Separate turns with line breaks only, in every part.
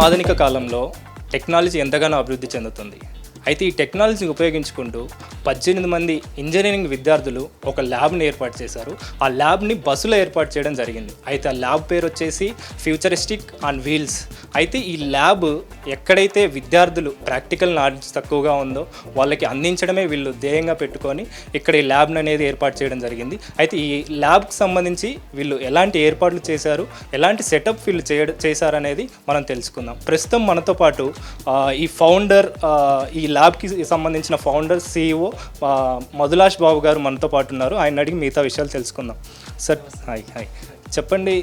ఆధునిక కాలంలో టెక్నాలజీ ఎంతగానో అభివృద్ధి చెందుతుంది. అయితే ఈ టెక్నాలజీని ఉపయోగించుకుంటూ 18 మంది ఇంజనీరింగ్ విద్యార్థులు ఒక ల్యాబ్ని ఏర్పాటు చేశారు. ఆ ల్యాబ్ని బస్సులో ఏర్పాటు చేయడం జరిగింది. అయితే ఆ ల్యాబ్ పేరు వచ్చేసి ఫ్యూచరిస్టిక్ ఆన్ వీల్స్. అయితే ఈ ల్యాబ్ ఎక్కడైతే విద్యార్థులు ప్రాక్టికల్ నాలెడ్జ్ తక్కువగా ఉందో వాళ్ళకి అందించడమే వీళ్ళు ధ్యేయంగా పెట్టుకొని ఇక్కడ ఈ ల్యాబ్ని అనేది ఏర్పాటు చేయడం జరిగింది. అయితే ఈ ల్యాబ్కి సంబంధించి వీళ్ళు ఎలాంటి ఏర్పాట్లు చేశారు, ఎలాంటి సెటప్ వీళ్ళు చేశారనేది మనం తెలుసుకుందాం. ప్రస్తుతం మనతో పాటు ఈ ఫౌండర్, ఈ ల్యాబ్కి సంబంధించిన ఫౌండర్, CEO మధులాష్ బాబు గారు మనతో పాటు ఉన్నారు. ఆయన అడిగి మిగతా విషయాలు తెలుసుకుందాం. సార్ హాయ్, చెప్పండి,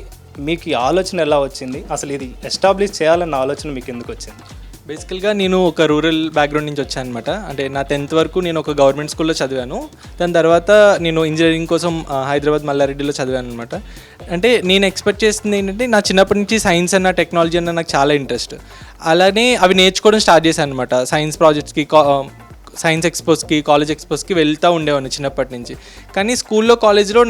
మీకు ఈ ఆలోచన ఎలా వచ్చింది? అసలు ఇది ఎస్టాబ్లిష్ చేయాలన్న ఆలోచన మీకు ఎందుకు వచ్చింది?
బేసికల్గా నేను ఒక రూరల్ బ్యాక్గ్రౌండ్ నుంచి వచ్చాను అనమాట. అంటే నా 10th వరకు నేను ఒక గవర్నమెంట్ స్కూల్లో చదివాను. దాని తర్వాత నేను ఇంజనీరింగ్ కోసం హైదరాబాద్ మల్లారెడ్డిలో చదివాను అనమాట. అంటే నేను ఎక్స్పెక్ట్ చేస్తుంది ఏంటంటే, నా చిన్నప్పటి నుంచి సైన్స్ అన్న టెక్నాలజీ అన్న నాకు చాలా ఇంట్రెస్ట్. అలానే అవి నేర్చుకోవడం స్టార్ట్ చేశాను అనమాట. సైన్స్ ప్రాజెక్ట్స్కి, సైన్స్ ఎక్స్పోస్కి, కాలేజ్ ఎక్స్పోస్కి వెళ్తూ ఉండేవాడిని చిన్నప్పటి నుంచి. కానీ స్కూల్లో, కాలేజ్లో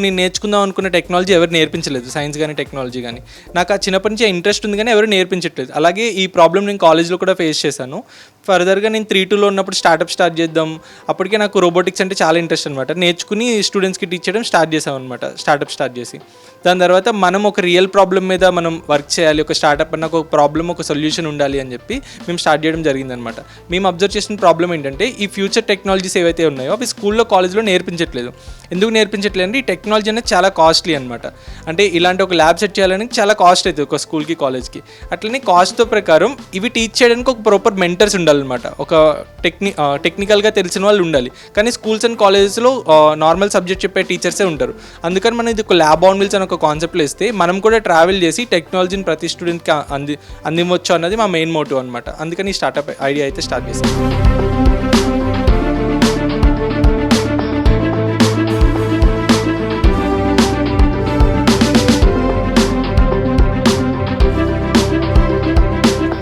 నేను నేర్చుకుందాం అనుకున్న టెక్నాలజీ ఎవరు నేర్పించలేదు, సైన్స్ కానీ టెక్నాలజీ కానీ. నాకు ఆ చిన్నప్పటి నుంచి ఇంట్రెస్ట్ ఉంది కానీ ఎవరు నేర్పించట్లేదు. అలాగే ఈ ప్రాబ్లం నేను కాలేజ్లో కూడా ఫేస్ చేశాను. ఫర్దర్గా నేను 3-2లో ఉన్నప్పుడు స్టార్ట్ చేద్దాం. అప్పటికే నాకు రోబోటిక్స్ అంటే చాలా ఇంట్రెస్ట్ అనమాట. నేర్చుకుని స్టూడెంట్స్కి టీచ్ చేయడం స్టార్ట్ చేసాం అనమాట, స్టార్ట్ చేసి. దాని తర్వాత మనం ఒక రియల్ ప్రాబ్లం మీద మనం వర్క్ చేయాలి, ఒక స్టార్టప్ అన్న ఒక ప్రాబ్లం, ఒక సొల్యూషన్ ఉండాలి అని చెప్పి మేము స్టార్ట్ చేయడం జరిగిందనమాట. మేము అబ్జర్వ్ చేసిన ప్రాబ్లం ఏంటంటే, ఈ ఫ్యూచర్ టెక్నాలజీస్ ఏవైతే ఉన్నాయో అవి స్కూల్లో, కాలేజ్లో నేర్పించట్లేదు. ఎందుకు నేర్పించట్లేదు అంటే, ఈ టెక్నాలజీ అనేది చాలా కాస్ట్లీ అనమాట. అంటే ఇలాంటి ఒక ల్యాబ్ సెట్ చేయాలని చాలా కాస్ట్ అవుతుంది ఒక స్కూల్కి, కాలేజ్కి. అట్లనే కాస్ట్తో ప్రకారం ఇవి టీచ్ చేయడానికి ఒక ప్రాపర్ మెంటర్స్ ఉండాలన్నమాట, ఒక టెక్నికల్గా తెలిసిన వాళ్ళు ఉండాలి. కానీ స్కూల్స్ అండ్ కాలేజెస్లో నార్మల్ సబ్జెక్ట్ చెప్పే టీచర్సే ఉంటారు. అందుకని మనం ఇది ఒక ల్యాబ్ ఆన్ వీల్స్ అని ఒక కాన్సెప్ట్లో ఇస్తే మనం కూడా ట్రావెల్ చేసి టెక్నాలజీని ప్రతి స్టూడెంట్కి అందించవచ్చు అన్నది మా మెయిన్ మోటివ్ అనమాట. అందుకని ఈ స్టార్టప్ ఐడియా అయితే స్టార్ట్ చేసాం.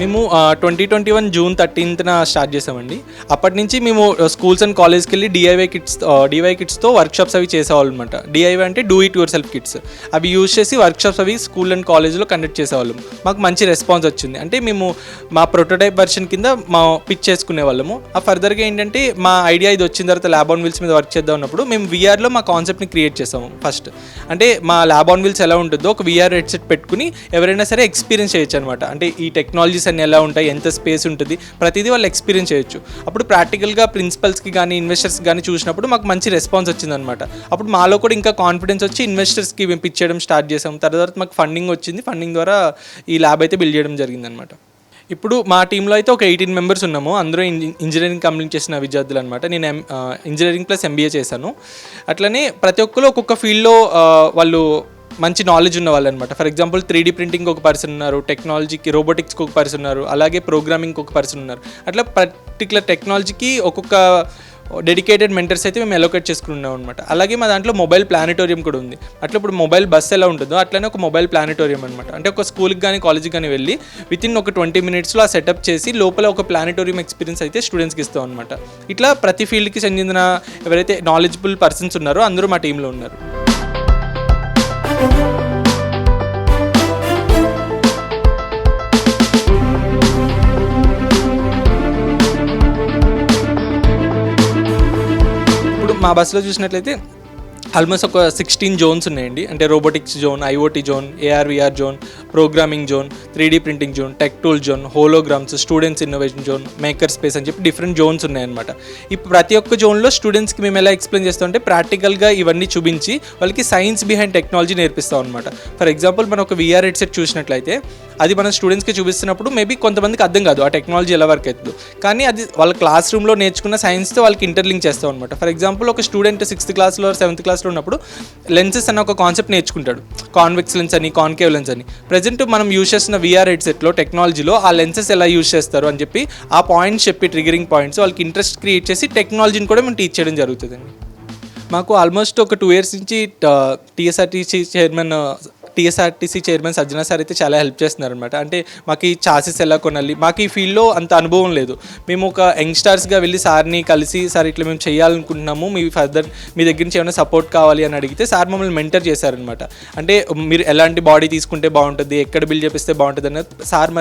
మేము 2021 జూన్ 13న స్టార్ట్ చేసామండి. అప్పటి నుంచి మేము స్కూల్స్ అండ్ కాలేజ్కి వెళ్ళి డివై కిట్స్తో వర్క్షాప్స్ అవి చేసేవాళ్ళం అనమాట. డిఐవై అంటే do it yourself kits. అవి యూజ్ చేసి వర్క్షాప్స్ అవి స్కూల్ అండ్ కాలేజ్లో కండక్ట్ చేసేవాళ్ళం. మాకు మంచి రెస్పాన్స్ వచ్చింది. అంటే మేము మా ప్రోటోటైప్ వర్షన్ కింద పిచ్ చేసుకునే వాళ్ళము. ఆ ఫర్దర్గా ఏంటంటే, మా ఐడియా ఇది వచ్చిన తర్వాత ల్యాబ్ ఆన్ వీల్స్ మీద వర్క్ చేద్దాం ఉన్నప్పుడు మేము విఆర్లో మా కాన్సెప్ట్ని క్రియేట్ చేసాము ఫస్ట్. అంటే మా ల్యాబ్ ఆన్ వీల్స్ ఎలా ఉంటుందో ఒక విఆర్ హెడ్సెట్ పెట్టుకుని ఎవరైనా సరే ఎక్స్పీరియన్స్ చేయొచ్చు అనమాట. అంటే ఈ టెక్నాలజీస్ అన్ని ఎలా ఉంటాయి, ఎంత స్పేస్ ఉంటుంది, ప్రతిదీ వాళ్ళు ఎక్స్పీరియన్స్ చేయొచ్చు. అప్పుడు ప్రాక్టికల్గా ప్రిన్సిపల్స్కి కానీ ఇన్వెస్టర్స్కి కానీ చూసినప్పుడు మాకు మంచి రెస్పాన్స్ వచ్చిందనమాట. అప్పుడు మాలో కూడా ఇంకా కాన్ఫిడెన్స్ వచ్చి ఇన్వెస్టర్స్కి మేము పిచ్ చేయడం స్టార్ట్ చేసాం. తర్వాత మాకు ఫండింగ్ వచ్చింది. ఫండింగ్ ద్వారా ఈ ల్యాబ్ అయితే బిల్డ్ చేయడం జరిగిందనమాట. ఇప్పుడు మా టీంలో అయితే ఒక 18 మెంబర్స్ ఉన్నాము. అందరూ ఇంజనీరింగ్ కంప్లీట్ చేసిన విద్యార్థులు అనమాట. నేను ఇంజనీరింగ్ ప్లస్ MBA చేశాను. అట్లనే ప్రతి ఒక్కరు ఒక్కొక్క ఫీల్డ్లో వాళ్ళు మంచి నాలెడ్జ్ ఉన్న వాళ్ళు అనమాట. ఫర్ ఎగ్జాంపుల్ 3D ప్రింటింగ్ ఒక పర్సన్ ఉన్నారు, టెక్నాలజీకి రోబోటిక్స్కి ఒక పర్సన్ ఉన్నారు, అలాగే ప్రోగ్రామింగ్కి ఒక పర్సన్ ఉన్నారు. అట్లా పర్టికులర్ టెక్నాలజీకి ఒక్కొక్క డెడికేటెడ్ మెంటర్స్ అయితే మేము అలోకేట్ చేసుకున్నాం అనమాట. అలాగే మా దాంట్లో మొబైల్ ప్లానటోరియం కూడా ఉంది. అట్లా ఇప్పుడు మొబైల్ బస్ ఎలా ఉంటుందో అట్లనే ఒక మొబైల్ ప్లానటోరియం అనమాట. అంటే ఒక స్కూల్కి కానీ కాలేజ్కి కానీ వెళ్ళి వితిన్ ఒక 20 minutesలో ఆ సెటప్ చేసి లోపల ఒక ప్లానటోరియం ఎక్స్పీరియన్స్ అయితే స్టూడెంట్స్కి ఇస్తాం అనమాట. ఇట్లా ప్రతి ఫీల్డ్కి చెందిన ఎవరైతే నాలెడ్జబుల్ పర్సన్స్ ఉన్నారో అందరూ మా టీంలో ఉన్నారు. ఇప్పుడు మా బస్సులో చూసినట్లయితే ఆల్మోస్ట్ ఒక 16 జోన్స్ ఉన్నాయండి. అంటే robotics zone, IoT zone, AR/VR zone, programming zone, 3D printing zone, tech tool zone, holograms, students innovation zone, maker space అని చెప్పి డిఫరెంట్ జోన్స్ ఉన్నాయన్నమాట. ఇప్పుడు ప్రతి ఒక్క జోన్లో స్టూడెంట్స్కి మేము ఎలా ఎక్స్ప్లెయిన్ చేస్తామంటే, ప్రాక్టికల్గా ఇవన్నీ చూపించి వాళ్ళకి సైన్స్ బిహైండ్ టెక్నాలజీ నేర్పిస్తాం అనమాట. ఫర్ ఎగ్జాంపుల్ మనం ఒక VR హెడ్సెట్ చూసినట్లయితే అది మన స్టూడెంట్స్కి చూపిస్తున్నప్పుడు మేబీ కొంతమందికి అర్థం కాదు ఆ టెక్నాలజీ ఎలా వర్క్ అవుతుందో. కానీ అది వాళ్ళ క్లాస్ రూమ్లో నేర్చుకున్న సైన్స్తో వాళ్ళకి ఇంటర్లింక్ చేస్తాం అనమాట. ఫర్ ఎగ్జాంపుల్ ఒక స్టూడెంట్ 6th క్లాస్లో 7th క్లాస్లో ఉన్నప్పుడు లెన్సెస్ అన్న ఒక కాన్సెప్ట్ నేర్చుకుంటాడు. కాన్వెక్స్ లెన్స్ అని, కాన్కేవ్ లెన్స్ అని. ప్రజెంట్ మనం యూజ్ చేస్తున్న VR హెడ్సెట్లో టెక్నాలజీలో ఆ లెన్సెస్ ఎలా యూజ్ చేస్తారు అని చెప్పి ఆ పాయింట్స్ చెప్పి, ట్రిగరింగ్ పాయింట్స్ వాళ్ళకి ఇంట్రెస్ట్ క్రియేట్ చేసి టెక్నాలజీని కూడా మేము టీచ్ చేయడం జరుగుతుందండి. మాకు ఆల్మోస్ట్ ఒక 2 years నుంచి TSRTC chairman TSRTC chairman సజ్జనా sir అయితే చాలా హెల్ప్ చేస్తున్నారనమాట. అంటే మాకు ఈ చాసెస్ ఎలా కొనాలి, మాకు ఈ ఫీల్డ్లో అంత అనుభవం లేదు. మేము ఒక యంగ్స్టర్స్గా వెళ్ళి సార్ని కలిసి, సార్ ఇట్లా మేము చేయాలనుకుంటున్నాము, మీ ఫర్దర్ మీ దగ్గర నుంచి ఏమైనా సపోర్ట్ కావాలి అని అడిగితే సార్ మమ్మల్ని మెంటర్ చేశారనమాట. అంటే మీరు ఎలాంటి బాడీ తీసుకుంటే బాగుంటుంది, ఎక్కడ బిల్డ్ చేపిస్తే బాగుంటుంది అన్నది సార్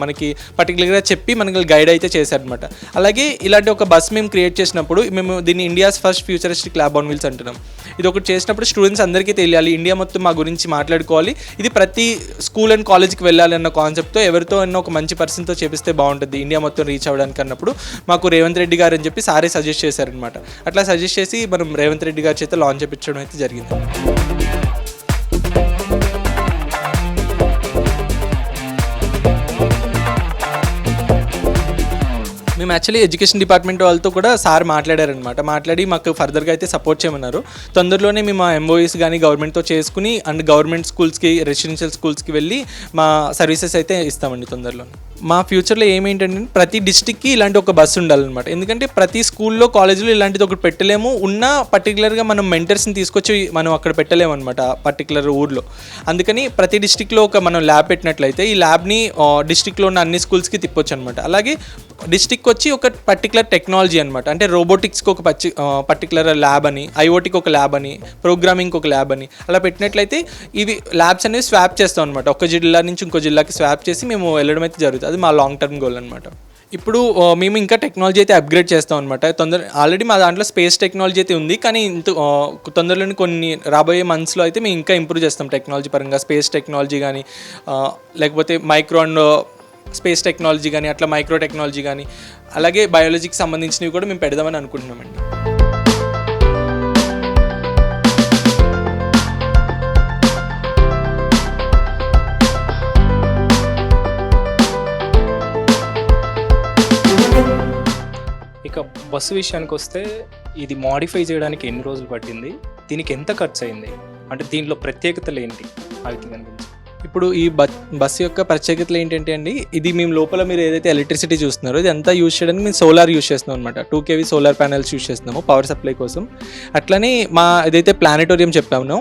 మనకి పర్టికులర్గా చెప్పి మనకి గైడ్ అయితే చేశారనమాట. అలాగే ఇలాంటి ఒక బస్ మేము క్రియేట్ చేసినప్పుడు మేము దీన్ని India's first futuristic lab on wheels అంటున్నాం. ఇది ఒకటి చేసినప్పుడు స్టూడెంట్స్ అందరికీ తెలియాలి, ఇండియా మొత్తం మా గురించి మాట్లాడుకోవాలి, ఇది ప్రతి స్కూల్ అండ్ కాలేజ్కి వెళ్ళాలి అన్న కాన్సెప్ట్తో ఎవరితో అన్న ఒక మంచి పర్సన్తో చేపిస్తే బాగుంటుంది ఇండియా మొత్తం రీచ్ అవ్వడానికి అన్నప్పుడు మాకు రేవంత్ రెడ్డి గారు అని చెప్పి సారే సజెస్ట్ చేశారనమాట. అట్లా సజెస్ట్ చేసి మనం రేవంత్ రెడ్డి గారి చేత లాంచ్ చేయించడం అయితే జరిగింది. మేము యాక్చువల్లీ ఎడ్యుకేషన్ డిపార్ట్మెంట్ వాళ్ళతో కూడా సార్ మాట్లాడారనమాట. మాట్లాడి మాకు ఫర్దర్గా అయితే సపోర్ట్ చేయమన్నారు. తొందరలోనే మేము మా ఎంఓఈస్ కానీ గవర్నమెంట్తో చేసుకుని అండ్ గవర్నమెంట్ స్కూల్స్కి, రెసిడెన్షియల్ స్కూల్స్కి వెళ్ళి మా సర్వీసెస్ అయితే ఇస్తామండి తొందరలో. మా ఫ్యూచర్లో ఏమేంటంటే ప్రతి డిస్టిక్కి ఇలాంటి ఒక బస్సు ఉండాలన్నమాట. ఎందుకంటే ప్రతి స్కూల్లో, కాలేజీలో ఇలాంటిది ఒకటి పెట్టలేము. ఉన్న పర్టికులర్గా మనం మెంటర్స్ని తీసుకొచ్చి మనం అక్కడ పెట్టలేము అనమాట పర్టికులర్ ఊర్లో. అందుకని ప్రతి డిస్టిక్లో ఒక మనం ల్యాబ్ పెట్టినట్లయితే ఈ ల్యాబ్ని డిస్టిక్లో ఉన్న అన్ని స్కూల్స్కి తిప్పొచ్చు అనమాట. అలాగే డిస్టిక్ వచ్చి ఒక పర్టికులర్ టెక్నాలజీ అనమాట. అంటే రోబోటిక్స్కి ఒక పర్టికులర్ ల్యాబ్ అని, ఐఓటీకి ఒక ల్యాబ్ అని, ప్రోగ్రామింగ్కి ఒక ల్యాబ్ అని అలా పెట్టినట్లయితే ఇవి ల్యాబ్స్ అనేవి స్వాప్ చేస్తాం అనమాట. ఒక జిల్లా నుంచి ఇంకో జిల్లాకి స్వాప్ చేసి మేము వెళ్ళడం అయితే జరుగుతుంది. అది మా లాంగ్ టర్మ్ గోల్ అనమాట. ఇప్పుడు మేము ఇంకా టెక్నాలజీ అయితే అప్గ్రేడ్ చేస్తాం అనమాట. ఆల్రెడీ మా దాంట్లో స్పేస్ టెక్నాలజీ అయితే ఉంది, కానీ తొందరలోనే కొన్ని రాబోయే మంత్స్లో అయితే మేము ఇంకా ఇంప్రూవ్ చేస్తాం టెక్నాలజీ పరంగా. స్పేస్ టెక్నాలజీ కానీ, లేకపోతే మైక్రో అండ్ స్పేస్ టెక్నాలజీ కానీ, అట్లా మైక్రో టెక్నాలజీ కానీ, అలాగే బయాలజీకి సంబంధించినవి కూడా మేము పెడదామని అనుకుంటున్నామండి.
ఇక బస్సు విషయానికి వస్తే ఇది మోడిఫై చేయడానికి ఎన్ని రోజులు పట్టింది, దీనికి ఎంత ఖర్చు అయింది, అంటే దీనిలో ప్రత్యేకతలు ఏంటి అవి కనిపించి.
ఇప్పుడు ఈ బస్సు యొక్క ప్రత్యేకతలు ఏంటంటే అండి, ఇది మేము లోపల మీరు ఏదైతే ఎలక్ట్రిసిటీ చూస్తున్నారో ఇది అంతా యూజ్ చేయడానికి మేము సోలార్ యూజ్ చేస్తున్నాం అనమాట. 2 kV సోలార్ ప్యానెల్స్ యూజ్ చేస్తున్నాము పవర్ సప్లై కోసం. అట్లనే మా ఏదైతే ప్లానెటోరియం చెప్పామో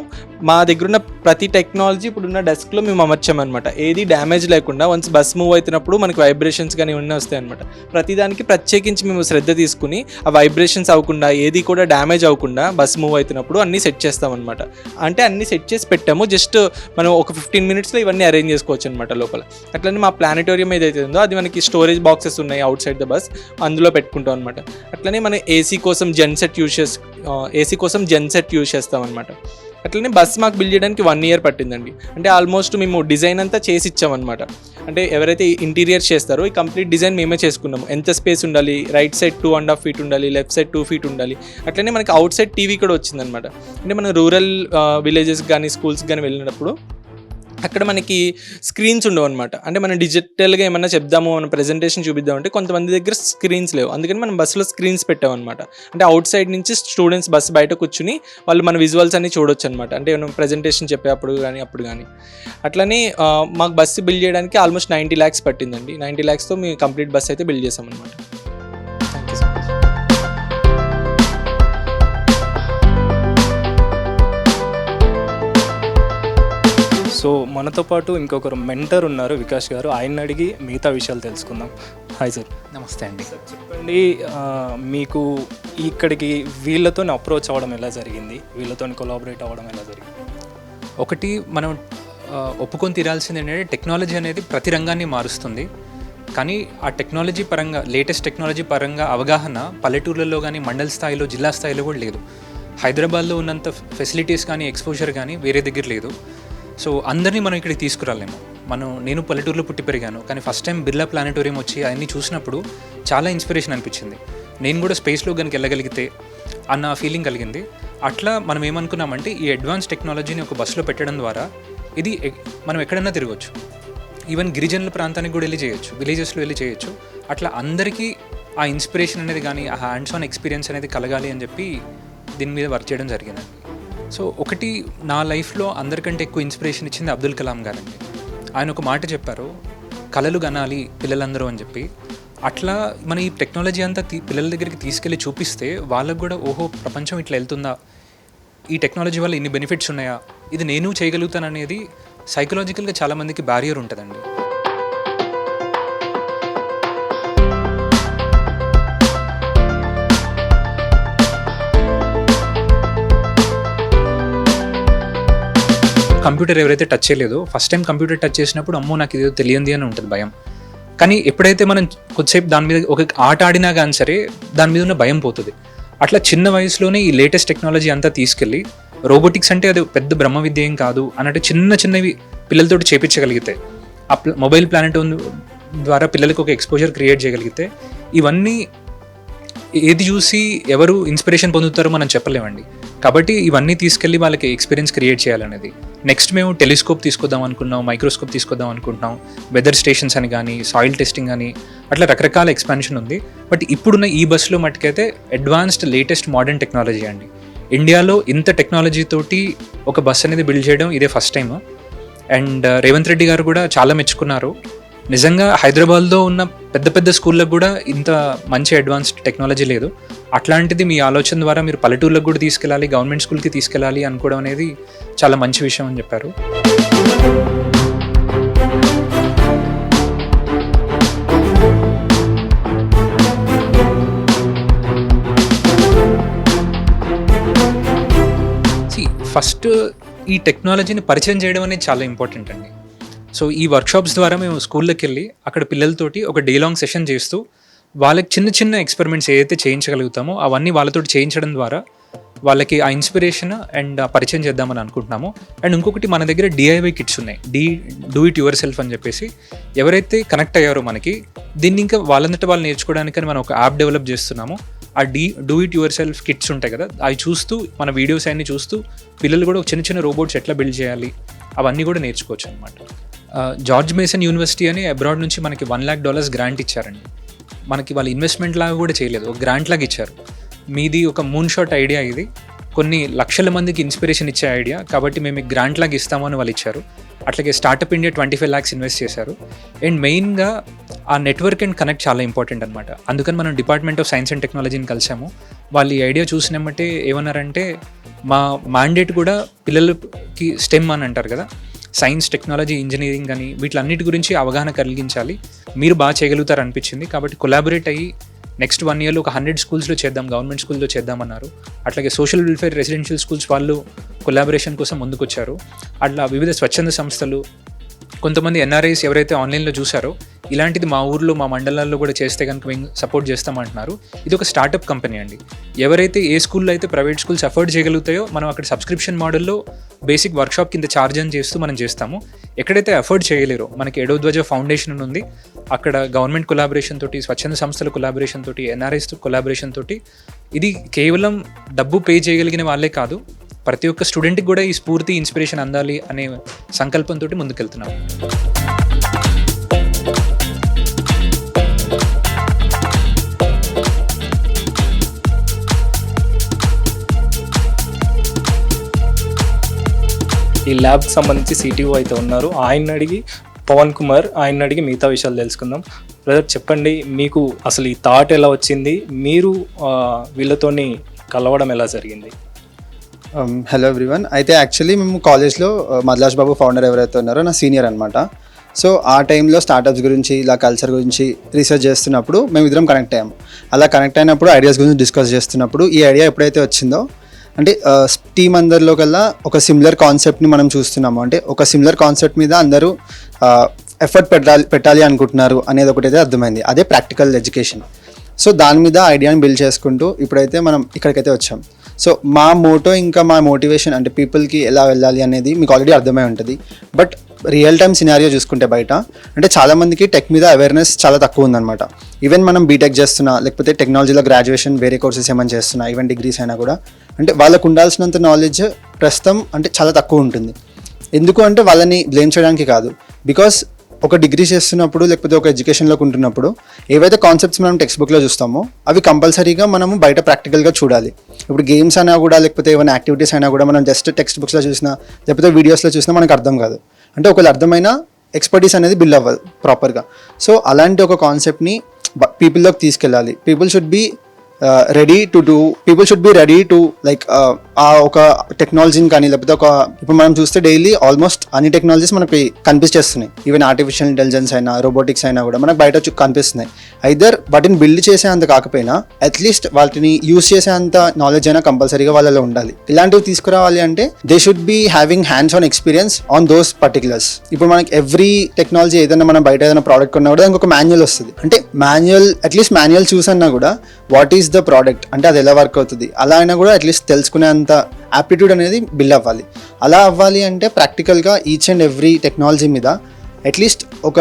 మా దగ్గర ఉన్న ప్రతి టెక్నాలజీ ఇప్పుడున్న డెస్క్లో మేము అమర్చామన్నమాట. ఏది డ్యామేజ్ లేకుండా వన్స్ బస్ మూవ్ అవుతున్నప్పుడు మనకి వైబ్రేషన్స్ కానీ ఇవన్నీ వస్తాయి అనమాట. ప్రతిదానికి ప్రత్యేకించి మేము శ్రద్ధ తీసుకుని ఆ వైబ్రేషన్స్ అవ్వకుండా, ఏది కూడా డ్యామేజ్ అవ్వకుండా బస్ మూవ్ అవుతున్నప్పుడు అన్నీ సెట్ చేస్తామన్నమాట. అంటే అన్నీ సెట్ చేసి పెట్టాము, జస్ట్ మనం ఒక 15 minutes ఇవన్నీ అరేంజ్ చేసుకోవచ్చు అనమాట లోపల. అట్లనే మా ప్లానెటోరియం ఏదైతే ఉందో అది మనకి స్టోరేజ్ బాక్సెస్ ఉన్నాయి అవుట్ సైడ్ ద బస్, అందులో పెట్టుకుంటాం అనమాట. అట్లనే మనం ఏసీ కోసం జెన్సెట్ యూజ్ చేస్తాం అనమాట. అట్లనే బస్ మాకు బిల్డ్ చేయడానికి 1 year పట్టిందండి. అంటే ఆల్మోస్ట్ మేము డిజైన్ అంతా చేసి ఇచ్చామన్నమాట. అంటే ఎవరైతే ఇంటీరియర్ చేస్తారో ఈ కంప్లీట్ డిజైన్ మేమే చేసుకున్నాము. ఎంత స్పేస్ ఉండాలి, రైట్ సైడ్ 2.5 feet ఉండాలి, లెఫ్ట్ సైడ్ 2 feet ఉండాలి. అట్లనే మనకి అవుట్ సైడ్ టీవీ కూడా వచ్చిందనమాట. అంటే మనం రూరల్ విలేజెస్ కానీ స్కూల్స్కి కానీ వెళ్ళినప్పుడు అక్కడ మనకి స్క్రీన్స్ ఉండవు అనమాట. అంటే మనం డిజిటల్గా ఏమన్నా చెప్దాము, మనం ప్రెజెంటేషన్ చూపిద్దామంటే కొంతమంది దగ్గర స్క్రీన్స్ లేవు. అందుకని మనం బస్సులో స్క్రీన్స్ పెట్టామన్నమాట. అంటే అవుట్ సైడ్ నుంచి స్టూడెంట్స్ బస్సు బయట కూర్చుని వాళ్ళు మన విజువల్స్ అన్ని చూడొచ్చు అనమాట. అంటే మనం ప్రెజెంటేషన్ చెప్పేటప్పుడు కానీ అప్పుడు కానీ. అట్లనే మాకు బస్సు బిల్డ్ చేయడానికి ఆల్మోస్ట్ 90 lakhs పట్టిందండి. 90 lakhsతో మేము కంప్లీట్ బస్ అయితే బిల్డ్ చేసామన్నమాట. Thank you so much.
So మనతో పాటు ఇంకొకరు మెంటర్ ఉన్నారు, వికాస్ గారు. ఆయన అడిగి మిగతా విషయాలు తెలుసుకుందాం. Hi sir.
నమస్తే అండి.
సార్ చెప్పండి, మీకు ఇక్కడికి వీళ్ళతో అప్రోచ్ అవ్వడం ఎలా జరిగింది, వీళ్ళతో కొలాబరేట్ అవ్వడం ఎలా జరిగింది?
ఒకటి మనం ఒప్పుకొని తీరాల్సింది ఏంటంటే టెక్నాలజీ అనేది ప్రతి రంగాన్ని మారుస్తుంది. కానీ ఆ టెక్నాలజీ పరంగా, లేటెస్ట్ టెక్నాలజీ పరంగా అవగాహన పల్లెటూర్లలో కానీ మండల స్థాయిలో, జిల్లా స్థాయిలో కూడా లేదు. హైదరాబాద్లో ఉన్నంత ఫెసిలిటీస్ కానీ ఎక్స్పోజర్ కానీ వేరే దగ్గర లేదు. సో అందరినీ మనం ఇక్కడికి తీసుకురాలేము. నేను పల్లెటూరులో పుట్టి పెరిగాను, కానీ ఫస్ట్ టైం బిర్లా ప్లానెటోరియం వచ్చి అవన్నీ చూసినప్పుడు చాలా ఇన్స్పిరేషన్ అనిపించింది. నేను కూడా స్పేస్లో కనుక వెళ్ళగలిగితే అన్న ఫీలింగ్ కలిగింది. అట్లా మనం ఏమనుకున్నామంటే ఈ అడ్వాన్స్ టెక్నాలజీని ఒక బస్సులో పెట్టడం ద్వారా ఇది మనం ఎక్కడన్నా తిరగచ్చు. ఈవెన్ గిరిజనుల ప్రాంతానికి కూడా వెళ్ళి చేయొచ్చు, విలేజెస్లో వెళ్ళి చేయొచ్చు. అట్లా అందరికీ ఆ ఇన్స్పిరేషన్ అనేది కానీ, ఆ హ్యాండ్స్ ఆన్ ఎక్స్పీరియన్స్ అనేది కలగాలి అని చెప్పి దీని మీద వర్క్ చేయడం జరిగింది. సో ఒకటి, నా లైఫ్లో అందరికంటే ఎక్కువ ఇన్స్పిరేషన్ ఇచ్చింది అబ్దుల్ కలాం గారండి. ఆయన ఒక మాట చెప్పారు, కలలు కనాలి పిల్లలందరూ అని చెప్పి. అట్లా మన ఈ టెక్నాలజీ అంతా పిల్లల దగ్గరికి తీసుకెళ్ళి చూపిస్తే వాళ్ళకు కూడా ఓహో ప్రపంచం ఇట్లా వెళ్తుందా, ఈ టెక్నాలజీ వల్ల ఇన్ని బెనిఫిట్స్ ఉన్నాయా, ఇది నేను చేయగలుగుతాననేది సైకలాజికల్గా చాలామందికి బ్యారియర్ ఉంటుందండి. కంప్యూటర్ ఎవరైతే టచ్ చేయలేదో ఫస్ట్ టైం కంప్యూటర్ టచ్ చేసినప్పుడు అమ్మో నాకు ఇదేదో తెలియంది అని ఉంటుంది భయం. కానీ ఎప్పుడైతే మనం కొద్దిసేపు దాని మీద ఒక ఆట ఆడినా కానీ సరే దాని మీద ఉన్న భయం పోతుంది. అట్లా చిన్న వయసులోనే ఈ లేటెస్ట్ టెక్నాలజీ అంతా తీసుకెళ్ళి రోబోటిక్స్ అంటే అది పెద్ద బ్రహ్మ విద్య ఏం కాదు అన్నట్టు చిన్నవి పిల్లలతో చేపించగలిగితే, ఆ మొబైల్ ప్లానెట్ ద్వారా పిల్లలకు ఒక ఎక్స్పోజర్ క్రియేట్ చేయగలిగితే, ఇవన్నీ ఏది చూసి ఎవరు ఇన్స్పిరేషన్ పొందుతారో మనం చెప్పలేమండి. కాబట్టి ఇవన్నీ తీసుకెళ్ళి వాళ్ళకి ఎక్స్పీరియన్స్ క్రియేట్ చేయాలనేది. నెక్స్ట్ మేము టెలిస్కోప్ తీసుకొద్దాం అనుకున్నాం, మైక్రోస్కోప్ తీసుకొద్దాం అనుకుంటున్నాం, వెదర్ స్టేషన్స్ అని కానీ, సాయిల్ టెస్టింగ్ అని, అట్లా రకరకాల ఎక్స్పాన్షన్ ఉంది. బట్ ఇప్పుడున్న ఈ బస్సులో మట్టుకైతే అడ్వాన్స్డ్ లేటెస్ట్ మోడర్న్ టెక్నాలజీ అండి. ఇండియాలో ఇంత టెక్నాలజీ తోటి ఒక బస్ అనేది బిల్డ్ చేయడం ఇదే first time. And Revanth Reddy గారు కూడా చాలా మెచ్చుకున్నారు. నిజంగా హైదరాబాద్లో ఉన్న పెద్ద పెద్ద స్కూళ్ళకు కూడా ఇంత మంచి అడ్వాన్స్డ్ టెక్నాలజీ లేదు. అట్లాంటిది మీ ఆలోచన ద్వారా మీరు పల్లెటూర్లకు కూడా తీసుకెళ్ళాలి, గవర్నమెంట్ స్కూల్కి తీసుకెళ్ళాలి అనుకోవడం అనేది చాలా మంచి విషయం అని చెప్పారు. ఫస్ట్ ఈ టెక్నాలజీని పరిచయం చేయడం అనేది చాలా ఇంపార్టెంట్ అండి. సో ఈ వర్క్షాప్స్ ద్వారా మేము స్కూల్లోకి వెళ్ళి అక్కడ పిల్లలతోటి ఒక డే లాంగ్ సెషన్ చేస్తూ వాళ్ళకి చిన్న ఎక్స్పెరిమెంట్స్ ఏదైతే చేయించగలుగుతామో అవన్నీ వాళ్ళతో చేయించడం ద్వారా వాళ్ళకి ఆ ఇన్స్పిరేషన్ అండ్ ఆ పరిచయం చేద్దామని అనుకుంటున్నాము. అండ్ ఇంకొకటి మన దగ్గర డిఐవై కిట్స్ ఉన్నాయి, డూ ఇట్ యువర్ సెల్ఫ్ అని చెప్పేసి. ఎవరైతే కనెక్ట్ అయ్యారో మనకి దీన్ని ఇంకా వాళ్ళంతటా వాళ్ళు నేర్చుకోవడానికని మనం ఒక యాప్ డెవలప్ చేస్తున్నాము. ఆ do it yourself kits ఉంటాయి కదా, అవి చూస్తూ మన వీడియోస్ అన్ని చూస్తూ పిల్లలు కూడా చిన్న రోబోట్స్ ఎట్లా బిల్డ్ చేయాలి అవన్నీ కూడా నేర్చుకోవచ్చు అనమాట. జార్జ్ మేసన్ యూనివర్సిటీ అని అబ్రాడ్ నుంచి మనకి $1 lakh గ్రాంట్ ఇచ్చారండి. మనకి వాళ్ళు ఇన్వెస్ట్మెంట్ లాగా కూడా చేయలేదు, ఒక గ్రాంట్ లాగా ఇచ్చారు. మీది ఒక మూన్ షాట్ ఐడియా, ఇది కొన్ని లక్షల మందికి ఇన్స్పిరేషన్ ఇచ్చే ఐడియా, కాబట్టి మేము గ్రాంట్ లాగా ఇస్తామని వాళ్ళు ఇచ్చారు. అట్లాగే స్టార్టప్ ఇండియా 25 lakhs ఇన్వెస్ట్ చేశారు. అండ్ మెయిన్గా ఆ నెట్వర్క్ అండ్ కనెక్ట్ చాలా ఇంపార్టెంట్ అనమాట. అందుకని మనం డిపార్ట్మెంట్ ఆఫ్ సైన్స్ అండ్ టెక్నాలజీని కలిసాము. వాళ్ళు ఈ ఐడియా చూసినమ్మంటే ఏమన్నారంటే, మా మ్యాండేట్ కూడా పిల్లలకి స్టెమ్ అని అంటారు కదా, సైన్స్, టెక్నాలజీ, ఇంజనీరింగ్ అని వీటిలన్నిటి గురించి అవగాహన కలిగించాలి, మీరు బాగా చేయగలుగుతారు అనిపించింది. కాబట్టి కొలాబరేట్ అయ్యి నెక్స్ట్ 1 yearలో ఒక 100 schools చేద్దాం, గవర్నమెంట్ స్కూల్లో చేద్దామన్నారు. అట్లాగే సోషల్ వెల్ఫేర్ రెసిడెన్షియల్ స్కూల్స్ వాళ్ళు కొలాబరేషన్ కోసం ముందుకొచ్చారు. అట్లా వివిధ స్వచ్ఛంద సంస్థలు, కొంతమంది ఎన్ఆర్ఐస్ ఎవరైతే ఆన్లైన్లో చూసారో ఇలాంటిది మా ఊర్లో, మా మండలాల్లో కూడా చేస్తే కనుక మేము సపోర్ట్ చేస్తామంటున్నారు. ఇది ఒక స్టార్టప్ కంపెనీ అండి. ఎవరైతే ఏ స్కూల్లో అయితే ప్రైవేట్ స్కూల్స్ అఫోర్డ్ చేయగలుగుతాయో మనం అక్కడ సబ్స్క్రిప్షన్ మోడల్లో బేసిక్ వర్క్షాప్ కింద ఛార్జ్ అని చేస్తూ మనం చేస్తాము. ఎక్కడైతే అఫోర్డ్ చేయలేరో మనకి ఎడోధ్వజ ఫౌండేషన్ ఉంది, అక్కడ గవర్నమెంట్ కొలాబరేషన్ తోటి, స్వచ్ఛంద సంస్థల కొలాబరేషన్ తోటి, ఎన్ఆర్ఐస్ కొలాబరేషన్ తోటి, ఇది కేవలం డబ్బు పే చేయగలిగిన వాళ్ళే కాదు, ప్రతి ఒక్క స్టూడెంట్కి కూడా ఈ స్ఫూర్తి, ఇన్స్పిరేషన్ అందాలి అనే సంకల్పంతో ముందుకెళ్తున్నాం.
ఈ ల్యాబ్కి సంబంధించి సిటీఓ అయితే ఉన్నారు, ఆయన అడిగి పవన్ కుమార్, ఆయన అడిగి మిగతా విషయాలు తెలుసుకుందాం. బ్రదర్ చెప్పండి, మీకు అసలు ఈ థాట్ ఎలా వచ్చింది, మీరు వీళ్ళతోని కలవడం ఎలా జరిగింది?
Hello everyone. అయితే యాక్చువల్లీ మేము కాలేజ్లో మద్లాష్ బాబు ఫౌండర్ ఎవరైతే ఉన్నారో నా సీనియర్ అనమాట. సో ఆ టైంలో స్టార్టప్స్ గురించి, ఇలా కల్చర్ గురించి రీసెర్చ్ చేస్తున్నప్పుడు మేము ఇద్దరం కనెక్ట్ అయ్యాము. అలా కనెక్ట్ అయినప్పుడు ఐడియాస్ గురించి డిస్కస్ చేస్తున్నప్పుడు ఈ ఐడియా ఎప్పుడైతే వచ్చిందో, అంటే టీం అందరిలో కల్లా ఒక సిమిలర్ కాన్సెప్ట్ని మనం చూస్తున్నాము. అంటే ఒక సిమిలర్ కాన్సెప్ట్ మీద అందరూ ఎఫర్ట్ పెట్టాలి అనుకుంటున్నారు అనేది ఒకటైతే అర్థమైంది, అదే ప్రాక్టికల్ ఎడ్యుకేషన్. సో దాని మీద ఐడియాని బిల్డ్ చేసుకుంటూ ఇప్పుడైతే మనం ఇక్కడికైతే వచ్చాం. సో మా మోటో ఇంకా మా మోటివేషన్ అంటే పీపుల్కి ఎలా వెళ్ళాలి అనేది మీకు ఆల్రెడీ అర్థమై ఉంటుంది. బట్ రియల్ టైమ్ సినారియో చూసుకుంటే బయట అంటే చాలామందికి టెక్ మీద అవేర్నెస్ చాలా తక్కువ ఉందన్నమాట. ఈవెన్ మనం బీటెక్ చేస్తున్నా, లేకపోతే టెక్నాలజీలో గ్రాడ్యుయేషన్, వేరే కోర్సెస్ ఏమైనా చేస్తున్నా, ఈవెన్ డిగ్రీస్ అయినా కూడా అంటే వాళ్ళకు ఉండాల్సినంత నాలెడ్జ్ ప్రస్తుతం అంటే చాలా తక్కువ ఉంటుంది. ఎందుకు అంటే వాళ్ళని బ్లేమ్ చేయడానికి కాదు, బికాస్ ఒక డిగ్రీ చేస్తున్నప్పుడు లేకపోతే ఒక ఎడ్యుకేషన్లోకి ఉంటున్నప్పుడు ఏవైతే కాన్సెప్ట్స్ మనం టెక్స్ట్ బుక్లో చూస్తామో అవి కంపల్సరీగా మనము బయట ప్రాక్టికల్గా చూడాలి. ఇప్పుడు గేమ్స్ అయినా కూడా, లేకపోతే ఏమైనా యాక్టివిటీస్ అయినా కూడా మనం జస్ట్ టెక్స్ట్ బుక్స్లో చూసినా లేకపోతే వీడియోస్లో చూసినా మనకు అర్థం కాదు. అంటే ఒకవేళ అర్థమైన ఎక్స్పర్టీస్ అనేది బిల్డ్ అవ్వదు ప్రాపర్గా. సో అలాంటి ఒక కాన్సెప్ట్ని పీపుల్లోకి తీసుకెళ్ళాలి. People should be ready to like ఆ ఒక టెక్నాలజీని కానీ లేకపోతే ఇప్పుడు మనం చూస్తే డైలీ ఆల్మోస్ట్ అన్ని టెక్నాలజీస్ మనకి కనిపించేస్తున్నాయి. ఈవెన్ ఆర్టిఫిషియల్ ఇంటెలిజెన్స్ అయినా రోబోటిక్స్ అయినా కూడా మనకు బయట కనిపిస్తున్నాయి. ఐదర్ వాటిని బిల్డ్ చేసే అంత కాకపోయినా అట్లీస్ట్ వాటిని యూస్ చేసే అంత నాలెడ్జ్ అయినా కంపల్సరీగా వాళ్ళలో ఉండాలి. ఇలాంటివి తీసుకురావాలి అంటే they should be having hands on experience on those particulars. ఇప్పుడు మనకి ఎవ్రీ టెక్నాలజీ ఏదైనా మనం బయట ఏదైనా ప్రోడక్ట్ కొన్నా కూడా దానికి ఒక మాన్యువల్ వస్తుంది. అంటే అట్లీస్ట్ మాన్యువల్ చూసన్నా కూడా వాట్ ఈస్ ద ప్రోడక్ట్, అంటే అది ఎలా వర్క్ అవుతుంది, అలా అయినా కూడా అట్లీస్ట్ తెలుసుకునేంత యాప్టిట్యూడ్ అనేది బిల్డ్ అవ్వాలి. అలా అవ్వాలి అంటే ప్రాక్టికల్గా ఈచ్ అండ్ ఎవ్రీ టెక్నాలజీ మీద అట్లీస్ట్ ఒక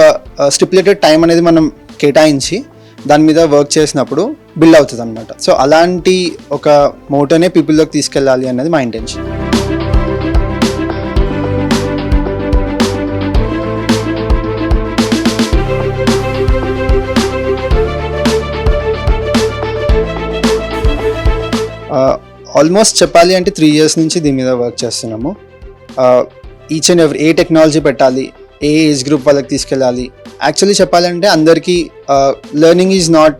స్టిపులేటెడ్ టైం అనేది మనం కేటాయించి దాని మీద వర్క్ చేసినప్పుడు బిల్డ్ అవుతుంది అనమాట. సో అలాంటి ఒక మోటోనే పీపుల్లోకి తీసుకెళ్ళాలి అనేది మా ఇంటెన్షన్. ఆల్మోస్ట్ చెప్పాలి అంటే 3 years నుంచి దీని మీద వర్క్ చేస్తున్నాము. Each and every A technology పెట్టాలి, ఏ ఏజ్ గ్రూప్ వాళ్ళకి తీసుకెళ్ళాలి. యాక్చువల్లీ చెప్పాలంటే అందరికీ learning is not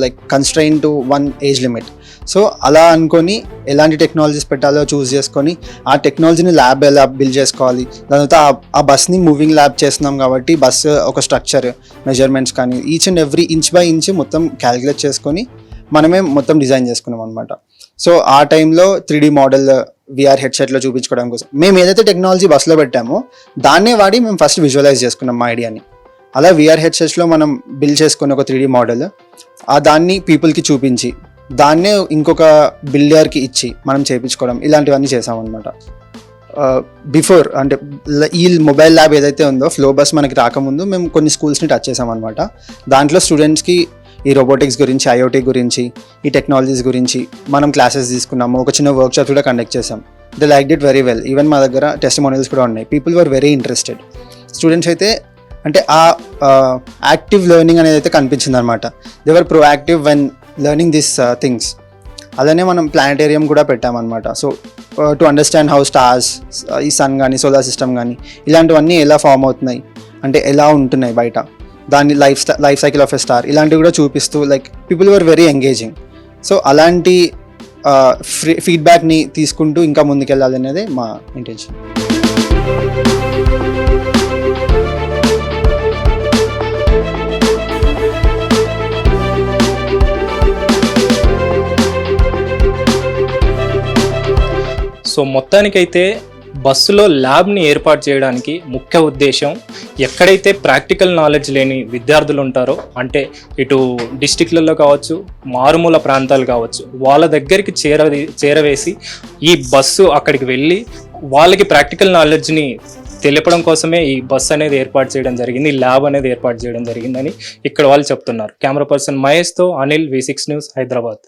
like constraint to one age limit. So అలా అనుకొని ఎలాంటి టెక్నాలజీస్ పెట్టాలో చూస్ చేసుకొని ఆ టెక్నాలజీని ల్యాబ్ ఎలా బిల్డ్ చేసుకోవాలి, దాని తర్వాత ఆ బస్ని మూవింగ్ ల్యాబ్ చేస్తున్నాం కాబట్టి బస్ ఒక స్ట్రక్చర్ మెజర్మెంట్స్ కానీ each and every inch by inch మొత్తం క్యాలిక్యులేట్ చేసుకొని మనమే మొత్తం డిజైన్ చేసుకున్నాం అనమాట. సో ఆ టైంలో 3D మోడల్ VR హెడ్సెట్లో చూపించుకోవడం కోసం మేము ఏదైతే టెక్నాలజీ బస్సులో పెట్టామో దాన్నే వాడి మేము ఫస్ట్ విజువలైజ్ చేసుకున్నాం మా ఐడియాని. అలా VR హెడ్సెట్స్లో మనం బిల్డ్ చేసుకున్న ఒక 3D మోడల్ దాన్ని పీపుల్కి చూపించి దాన్నే ఇంకొక బిల్డర్కి ఇచ్చి మనం చేయించుకోవడం ఇలాంటివన్నీ చేసామన్నమాట. బిఫోర్ అంటే ఈ మొబైల్ ల్యాబ్ ఏదైతే ఉందో ఫ్లో బస్ మనకి రాకముందు మేము కొన్ని స్కూల్స్ని టచ్ చేసామన్నమాట. దాంట్లో స్టూడెంట్స్కి ఈ రోబోటిక్స్ గురించి, IoT గురించి, ఈ టెక్నాలజీస్ గురించి మనం క్లాసెస్ తీసుకున్నాము. ఒక చిన్న వర్క్షాప్ కూడా కండక్ట్ చేసాం. They like it very well. Even మా దగ్గర టెస్టిమోనియల్స్ కూడా ఉన్నాయి. People were very interested. Students అయితే అంటే ఆ యాక్టివ్ లెర్నింగ్ అనేది అయితే కనిపించింది అనమాట. They were proactive when learning this things. అలానే మనం ప్లానటేరియం కూడా పెట్టామన్నమాట. So to understand how stars, ఈ సన్ కానీ సోలార్ సిస్టమ్ కానీ ఇలాంటివన్నీ ఎలా ఫామ్ అవుతున్నాయి, అంటే ఎలా ఉంటున్నాయి బయట, దాని life cycle of a star, ఇలాంటివి కూడా చూపిస్తూ like people were very engaging. So అలాంటి ఫీడ్బ్యాక్ని తీసుకుంటూ ఇంకా ముందుకెళ్ళాలి అనేది మా ఇంటెన్షన్.
సో మొత్తానికైతే బస్సులో ల్యాబ్ని ఏర్పాటు చేయడానికి ముఖ్య ఉద్దేశం ఎక్కడైతే ప్రాక్టికల్ నాలెడ్జ్ లేని విద్యార్థులు ఉంటారో, అంటే ఇటు డిస్టిక్లలో కావచ్చు, మారుమూల ప్రాంతాలు కావచ్చు, వాళ్ళ దగ్గరికి చేరవేసి ఈ బస్సు అక్కడికి వెళ్ళి వాళ్ళకి ప్రాక్టికల్ నాలెడ్జ్ని తెలపడం కోసమే ఈ బస్సు అనేది ఏర్పాటు చేయడం జరిగింది, ల్యాబ్ అనేది ఏర్పాటు చేయడం జరిగిందని ఇక్కడ వాళ్ళు చెప్తున్నారు. కెమెరా పర్సన్ మహేష్తో అనిల్, V6 న్యూస్, హైదరాబాద్.